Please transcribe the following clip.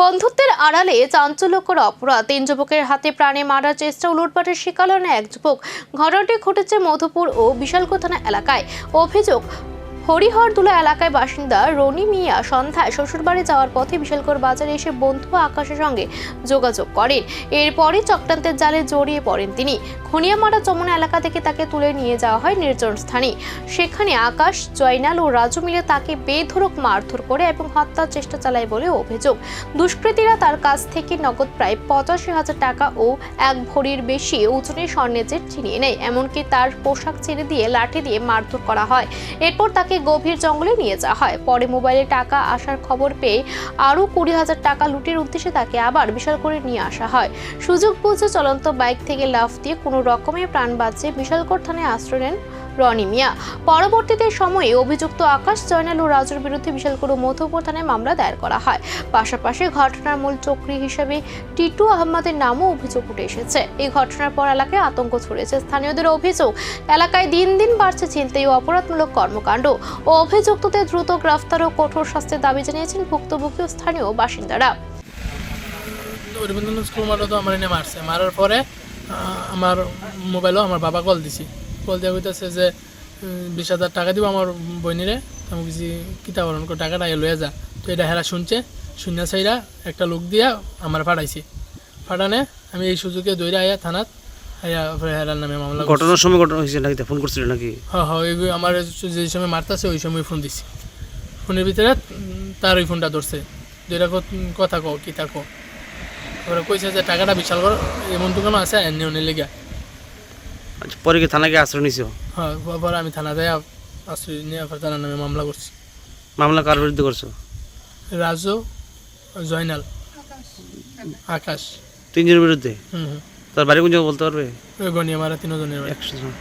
বন্ধুত্বের আড়ালে চাঞ্চল্যকর অপরাধ, 3 যুবকের হাতে প্রাণে মারার চেষ্টা ও লুটপাটের শিকার হলেন এক যুবক। ঘটনাটি ঘটেছে মধুপুর ও বিশালগড় থানা এলাকায়। অভিযোগ, হরিহরদুলা এলাকায় বাসিন্দা রনি মিয়া সন্ধ্যায় শ্বশুরবাড়ি যাওয়ার পথে বিশালগড় বাজারে এসে বন্ধু আকাশের সঙ্গে যোগাযোগ করেন। এরপরই চক্রান্তের জালে জড়িয়ে পড়েন তিনি। খনিয়ামারা যমুনা এলাকা থেকে তাকে তুলে নিয়ে যাওয়া হয় নির্জন স্থানে। সেখানে আকাশ, জয়নাল ও রাজু মিলে তাকে বেধড়ক মারধর করে এবং হত্যার চেষ্টা চালায় বলে অভিযোগ। দুষ্কৃতীরা তার কাছ থেকে নগদ প্রায় 85,000 টাকা ও 1 ভরির বেশি ওজনের স্বর্ণের চেট ছিনিয়ে নেয়। এমনকি তার পোশাক ছেড়ে দিয়ে লাঠি দিয়ে মারধর করা হয়। এরপর তাকে গভীর জঙ্গলে নিয়ে যাওয়া হয়। পরে মোবাইলে টাকা আসার খবর পেয়ে আরো 20,000 টাকা লুটের উদ্দেশ্যে তাকে আবার বিশালগড়ে নিয়ে আসা হয়। সুযোগ বুঝে চলন্ত বাইক থেকে লাফ দিয়ে কোনো রকমে প্রাণ বাঁচিয়ে বিশালগড় থানায় আশ্রয় নেন রনি মিয়া। পরবর্তীতে সময়ে অভিযুক্ত আকাশ, জয়নাল ও রাজুর বিরুদ্ধে বিশালগড় ও মধুপুর থানায় মামলা দায়ের করা হয়। পাশাপাশি ঘটনার মূল চক্রী হিসেবে টিটু আহমেদের নামও অভিযোগ উঠে এসেছে। এই ঘটনার পর এলাকায় আতঙ্ক ছড়িয়েছে। স্থানীয়দের অভিযোগ, এলাকায় দিন দিন বাড়ছে ছিনতাই ও অপরাধমূলক কর্মকাণ্ড। অভিযুক্তদের দ্রুত গ্রেফতার ও কঠোর শাস্তির দাবি জানিয়েছেন ভুক্তভোগী ও স্থানীয় বাসিন্দারা। মারার পরে আমার মোবাইলও আমার বাবা কল দিছি। কল দেওয়া হইতেছে যে 20,000 টাকা দিব আমার বইনিরে, আমি কিছু কিতাবরণ করে টাকাটা লয়ে যা। তো এটা হেরা শুনছে, শূন্য সাইরা একটা লোক দিয়া আমার ফাটাইছি। ফাটানে আমি এই সুযোগে দৌড়ে আয়া থানাত আয়া হেরার নামে মামলা। ঘটনার সময় ঘটনা হয়েছে নাকি? ফোন করছিল নাকি? হ্যাঁ হ্যাঁ, আমার যে সময় মারতেছে ওই সময় ফোন দিছি। ফোনের ভিতরে তার ওই ফোনটা ধরছে, দুইটা কথা কো কি তা কো। ওরা কইছে যে টাকাটা বিশাল বড় এমন দোকানও আছে এনে অনেক লেগে। আচ্ছা, পরে কি থানাকে আশ্রয় নিছো? হ্যাঁ, পরে আমি থানা যাই আশ্রয় নিয়ে থানার নামে মামলা করছি। মামলা কার বিরুদ্ধে করছো? রাজু, জয়নাল, আকাশ, 3 জনের বিরুদ্ধে। হুম। তার বাড়ি কোন জায়গা বলতে পারবে? গনিয়া মারা 3 জনের। 100 জন।